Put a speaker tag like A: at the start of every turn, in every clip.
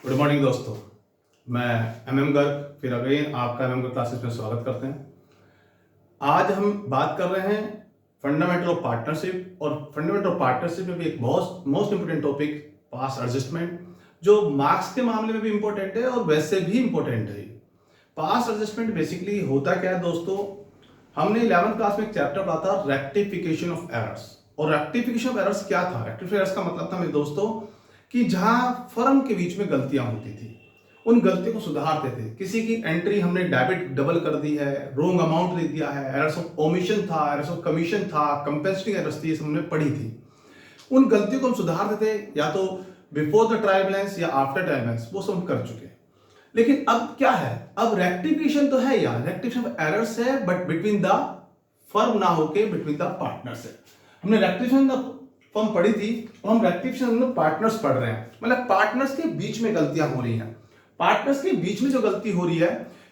A: Good morning दोस्तों। मैं MM Garg फिर अगेन आपका एमएम गर्ग क्लासेस में स्वागत करते हैं। आज हम बात कर रहे हैं फंडामेंटल ऑफ पार्टनरशिप, और फंडामेंटल ऑफ पार्टनरशिप में भी एक बहुत मोस्ट इंपोर्टेंट टॉपिक पास एडजस्टमेंट, जो मार्क्स के मामले में भी इंपॉर्टेंट है और वैसे भी इंपॉर्टेंट है। पास एडजस्टमेंट बेसिकली होता क्या है दोस्तों, हमने 11th क्लास में एक चैप्टर पढ़ा था रेक्टिफिकेशन ऑफ एरर्स। और रेक्टिफिकेशन ऑफ एरर्स क्या था? रेक्टिफिकेशन एरर्स का मतलब था मेरे दोस्तों कि जहां फर्म के बीच में गलतियां होती थी उन गलतियों को सुधारते थे। किसी की एंट्री हमने डेबिट डबल कर दी है, रोंग अमाउंट दे दिया है, एरर्स ऑफ ओमिशन था, एरर्स ऑफ कमीशन था, कंपेंसेटिंग एरर्स थी, हमने पढ़ी थी। उन गलतियों को हम सुधारते थे, या तो बिफोर द ट्रायल बैलेंस या आफ्टर ट्रायल बैलेंस, वो सब हम कर चुके हैं। लेकिन अब क्या है, अब रेक्टिफिकेशन तो है यार, रेक्टिफिकेशन ऑफ एरर्स है, बट बिटवीन द फर्म ना होके बिटवीन द पार्टनर्स है। हमने रेक्टिफिकेशन फर्म पढ़ी थी और हम रेक्टिफिकेशन पार्टनर्स पढ़ रहे हैं, मतलब पार्टनर्स के बीच में गलतियां हो रही हैं। पार्टनर्स के बीच में जो गलती हो रही है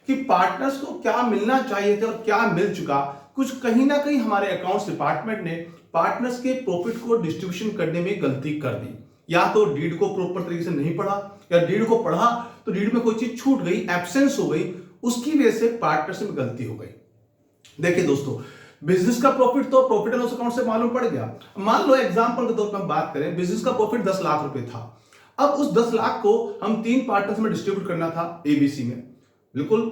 A: कि पार्टनर्स को क्या मिलना चाहिए थे और क्या मिल चुका, कुछ कहीं ना कहीं हमारे अकाउंट्स डिपार्टमेंट ने पार्टनर्स के प्रॉफिट को डिस्ट्रीब्यूशन करने में गलती कर दी। या तो डीड को प्रॉपर तरीके से नहीं पढ़ा, या डीड को पढ़ा तो डीड में कोई चीज छूट गई, एब्सेंस हो गई, उसकी वजह से पार्टनर्स में गलती हो गई। देखिए दोस्तों, बिजनेस का प्रॉफिट तो प्रॉफिट एंड लॉस अकाउंट से मालूम पड़ गया। मान लो एग्जांपल के तौर पर हम बात करें, बिजनेस का प्रॉफिट 10 लाख रुपए था। अब उस 10 लाख को हम 3 पार्टनर्स में डिस्ट्रीब्यूट करना था एबीसी में। बिल्कुल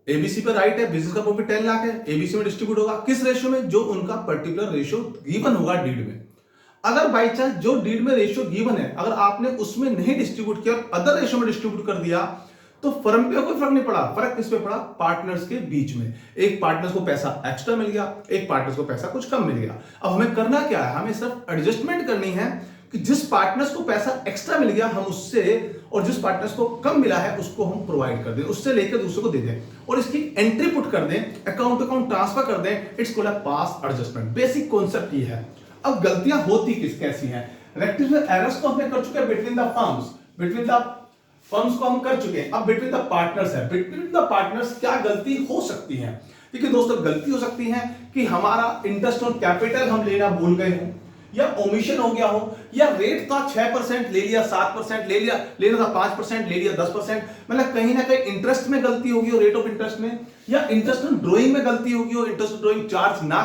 A: एबीसी पर राइट है, बिजनेस का प्रॉफिट 10 लाख है, एबीसी में डिस्ट्रीब्यूट होगा किस रेशियो में? जो उनका पर्टिकुलर रेशियो गिवन होगा डीड में। अगर बाई चांस जो डीड में रेशियो गिवन है, अगर आपने उसमें नहीं डिस्ट्रीब्यूट किया और अदर रेशियो में डिस्ट्रीब्यूट कर दिया, तो फर्म पे कोई फर्क नहीं पड़ा। फर्क किस पे पड़ा? पार्टनर्स के बीच में। एक पार्टनर्स को पैसा एक्स्ट्रा मिल गया, एक पार्टनर्स को पैसा कुछ कम मिल गया। अब हमें करना क्या है? हमें सिर्फ एडजस्टमेंट करनी है कि जिस पार्टनर्स को पैसा एक्स्ट्रा मिल गया हम उससे, और जिस पार्टनर्स को कम मिला है उसको हम प्रोवाइड कर दें, उससे लेकर दूसरे को दे दें और इसकी एंट्री पुट कर दें, अकाउंट अकाउंट ट्रांसफर कर दें। It's called a pass adjustment. Basic concept ये है। अब गलतियां होती कैसी हैं? रेक्टिफिकेशन एरर्स को हमने कर चुके हैं between the firms, between the firms को हम कर चुके हैं। अब बिटवीन द पार्टनर्स है, बिटवीन द पार्टनर्स क्या गलती हो सकती है? देखिए दोस्तों, गलती हो सकती है कि हमारा इंटरेस्ट ऑन कैपिटल हम लेना भूल गए हो, या ओमिशन हो गया हो, या रेट था 6% ले लिया 7% ले लिया, लेना था 5% ले लिया 10%, मतलब कहीं ना कहीं इंटरेस्ट में गलती होगी हो, रेट ऑफ इंटरेस्ट में, या इंटरेस्ट ऑन ड्रॉइंग में गलती होगी हो, इंटरेस्ट ऑन ड्रॉइंग चार्ज ना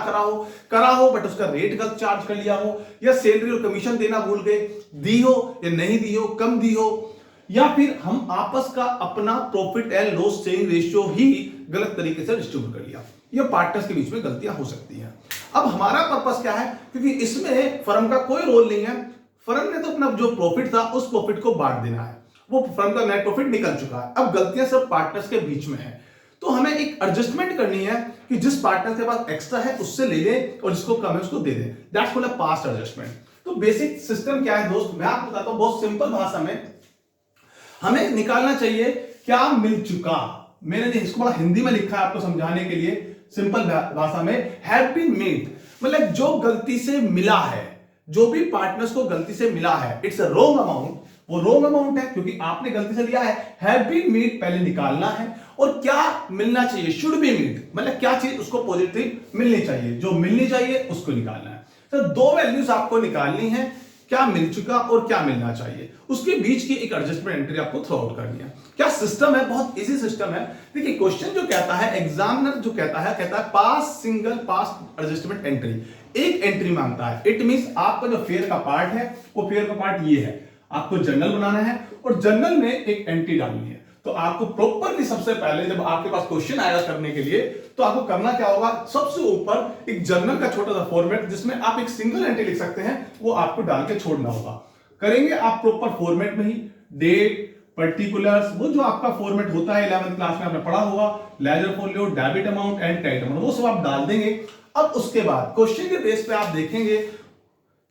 A: करा हो बट उसका रेट गलत चार्ज कर लिया हो, या सैलरी और कमीशन देना भूल गए, दी हो या नहीं दी हो, कम दी हो, या फिर हम आपस का अपना profit and loss sharing ratio ही गलत तरीके से डिस्ट्रीब्यूट कर लिया। ये पार्टनर्स के बीच में गलतियां हो सकती हैं। अब हमारा पर्पस क्या है? क्योंकि इसमें फर्म का कोई रोल नहीं है, फर्म ने तो अपना जो प्रॉफिट था उस प्रॉफिट को बांट देना है, वो फर्म का नेट प्रॉफिट निकल चुका है। अब गलतियां सब पार्टनर्स के बीच में है, तो हमें एक एडजस्टमेंट करनी है कि जिस पार्टनर के पास एक्स्ट्रा है उससे ले ले और जिसको कम है उसको दे दे। That's called a past adjustment. तो बेसिक सिस्टम क्या है दोस्त, मैं आपको बताता हूं बहुत सिंपल भाषा में। हमें निकालना चाहिए क्या मिल चुका। मैंने इसको बड़ा हिंदी में लिखा है आपको समझाने के लिए, सिंपल भाषा में, हैव बीन मेड, मतलब जो गलती से मिला है, जो भी पार्टनर्स को गलती से मिला है, इट्स अ रॉन्ग अमाउंट, वो रॉन्ग अमाउंट है क्योंकि आपने गलती से लिया है। हैव बीन मेड पहले निकालना है, और क्या मिलना चाहिए, शुड बी मेड, मतलब क्या चीज उसको पॉजिटिव मिलनी चाहिए, जो मिलनी चाहिए उसको निकालना है। तो दो वैल्यूज आपको निकालनी है, क्या मिल चुका और क्या मिलना चाहिए, उसके बीच की एक एडजस्टमेंट एंट्री आपको थ्रो आउट करनी है। क्या सिस्टम है? बहुत इजी सिस्टम है। देखिए क्वेश्चन जो कहता है, एग्जामिनर जो कहता है पास सिंगल पास एडजस्टमेंट एंट्री, एक एंट्री मांगता है। इट मींस आपका जो फेयर का पार्ट है, वो फेयर का पार्ट ये है, आपको जर्नल बनाना है और जर्नल में एक एंट्री डालनी है। तो आपको प्रॉपरली सबसे पहले जब आपके पास क्वेश्चन आएगा करने के लिए, तो आपको करना क्या होगा, सबसे ऊपर एक जर्नल का छोटा सा फॉर्मेट जिसमें आप एक सिंगल एंट्री लिख सकते हैं, वो आपको डाल के छोड़ना होगा। करेंगे आप प्रॉपर फॉर्मेट में ही, डेट, पर्टिकुलर्स, वो जो आपका फॉर्मेट होता है 11th क्लास में आपने पढ़ा होगा, ledger folio, debit amount and credit amount, वो सब आप डाल देंगे। अब उसके बाद क्वेश्चन के बेस पे आप देखेंगे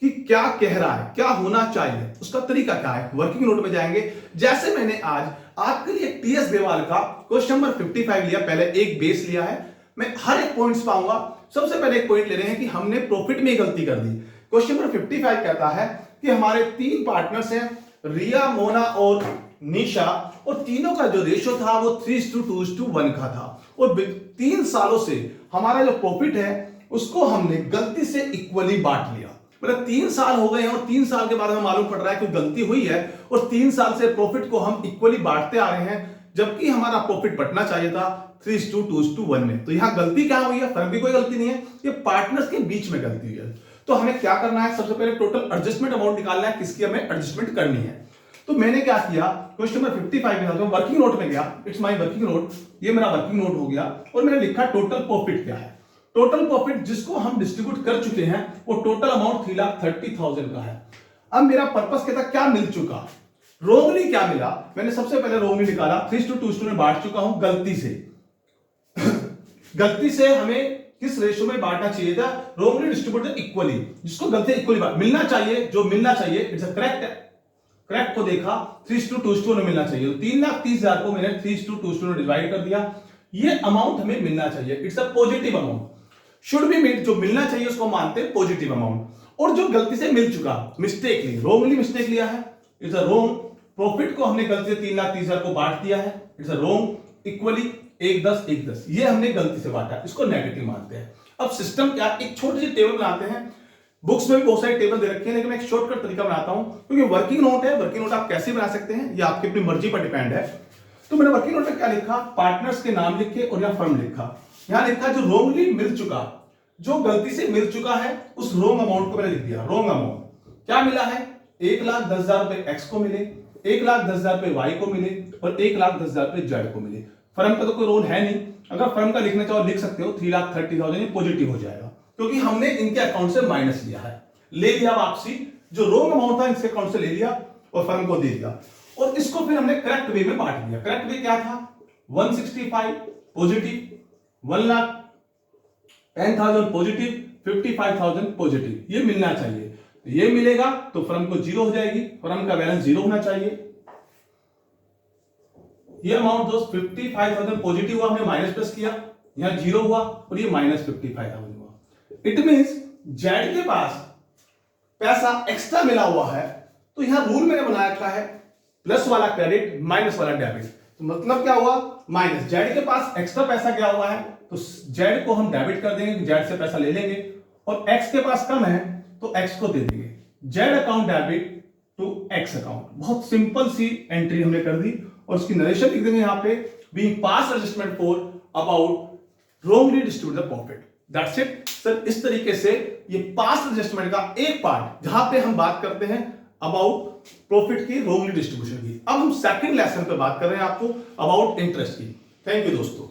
A: कि क्या कह रहा है, क्या होना चाहिए, उसका तरीका क्या है। वर्किंग नोट में जाएंगे, जैसे मैंने आज आपके लिए टीएस देवाल का क्वेश्चन नंबर 55 लिया, पहले एक बेस लिया है, मैं हर एक पॉइंट्स पाऊंगा। सबसे पहले एक पॉइंट ले रहे हैं कि हमने प्रॉफिट में गलती कर दी। क्वेश्चन नंबर 55 कहता है कि हमारे 3 पार्टनर्स हैं, रिया, मोना और निशा, और तीनों का जो रेशियो था वो 3:2:1 का था, और 3 सालों से हमारा जो प्रॉफिट है उसको हमने गलती से इक्वली बांट लिया। मतलब 3 साल हो गए हैं और 3 साल के बाद हमें मालूम पड़ रहा है कि गलती हुई है और 3 साल से प्रॉफिट को हम इक्वली बांटते आ रहे हैं, जबकि हमारा प्रॉफिट बंटना चाहिए था 3:2:1 में। तो यहां गलती क्या हुई है? फर्म की कोई गलती नहीं है, ये पार्टनर्स के बीच में गलती हुई है। तो हमें क्या करना है? सबसे पहले टोटल एडजस्टमेंट अमाउंट निकालना है, किसकी हमें एडजस्टमेंट करनी है। तो मैंने क्या किया, क्वेश्चन नंबर 55 में था, तो वर्किंग नोट में गया, इट्स माय वर्किंग नोट, ये मेरा वर्किंग नोट हो गया, और मैंने लिखा टोटल प्रॉफिट क्या है। टोटल प्रॉफिट जिसको हम डिस्ट्रीब्यूट कर चुके हैं वो टोटल अमाउंट 3,30,000 का है। अब मेरा पर्पस क्या था, क्या मिल चुका, रोंगली क्या मिला। मैंने सबसे पहले रोंगली निकाला, 3:2:2 में बांट चुका हूं गलती से। गलती से हमें किस रेशियो में बांटना चाहिए था, रोंगली डिस्ट्रीब्यूटेड इक्वली, जिसको गलती इक्वली मिलना चाहिए, जो मिलना चाहिए इट्स अ करेक्ट को देखा 3:2:2 में मिलना चाहिए, तो 3,30,000 को मैंने 3:2:2 में डिवाइड कर दिया। ये अमाउंट हमें मिलना चाहिए, it's a positive amount, should be made, जो मिलना चाहिए उसको मानते हैं पॉजिटिव अमाउंट। और जो गलती से मिल चुका, मिस्टेकली रोंगली मिस्टेक लिया है, इट्स अ रोंग। प्रॉफिट को हमने गलती से 3,30,000 को बांट दिया है, इट्स अ रोंग। इक्वली 1:10 1:10 ये हमने गलती से बांटा, इसको नेगेटिव मानते हैं। अब सिस्टम क्या, एक छोटी सी टेबल बनाते हैं, बुक्स में भी बहुत सारी टेबल दे रखी है, लेकिन मैं एक शॉर्टकट तरीका बनाता हूं, क्योंकि वर्किंग नोट है, वर्किंग नोट आप कैसे बना सकते हैं ये आपकी अपनी मर्जी पर डिपेंड है। तो मैंने वर्किंग नोट में क्या लिखा, पार्टनर्स के नाम लिखे और यहां फर्म लिखा। यहां लिखा जो रोंगली मिल चुका, जो गलती से मिल चुका है उस रोंग अमाउंट को मैंने लिख दिया। रोंग अमाउंट क्या मिला है, 1,10,000 रुपए एक्स को मिले, 1,10,000 रुपए वाई को मिले और 1,10,000 रुपए जेड को मिले। फर्म का तो कोई रोल है नहीं, अगर फर्म का लिखना चाहो लिख सकते हो, 3,30,000 पॉजिटिव हो जाएगा, क्योंकि हमने इनके अकाउंट से माइनस लिया है, ले लिया वापसी, जो रोंग अमाउंट था इसके अकाउंट से ले लिया और फर्म को दे दिया, और इसको फिर हमने करेक्ट वे में बांट दिया। करेक्ट वे क्या था, 165 पॉजिटिव, 1,10,000 पॉजिटिव, 55,000 पॉजिटिव, ये मिलना चाहिए। ये मिलेगा तो फर्म को 0 हो जाएगी, फर्म का बैलेंस 0 होना चाहिए। ये अमाउंट दोस्त 55,000 पॉजिटिव हुआ, हमने माइनस प्लस किया, यहां 0 हुआ और ये माइनस 55,000 हुआ। इट मींस जेड के पास पैसा एक्स्ट्रा मिला हुआ है, तो यहां रूल मैंने बना रखा है प्लस वाला क्रेडिट माइनस वाला डेबिट। तो मतलब क्या हुआ, माइनस, जेड के पास एक्स्ट्रा पैसा गया हुआ है तो जेड को हम डेबिट कर देंगे, जेड से पैसा ले लेंगे, और एक्स के पास कम है तो एक्स को दे देंगे, Z account debit to X account. बहुत सिंपल सी एंट्री हमने कर दी, और उसकी नरेशन लिख देंगे यहां पे, being pass adjustment for about wrongly distributed profit, that's it sir. इस तरीके से ये पास एडजस्टमेंट का एक पार्ट, जहां पे हम बात करते हैं अबाउट प्रॉफिट की रोंगली डिस्ट्रीब्यूशन की। अब हम सेकंड लेसन पे बात कर रहे हैं आपको अबाउट इंटरेस्ट की। थैंक यू दोस्तों।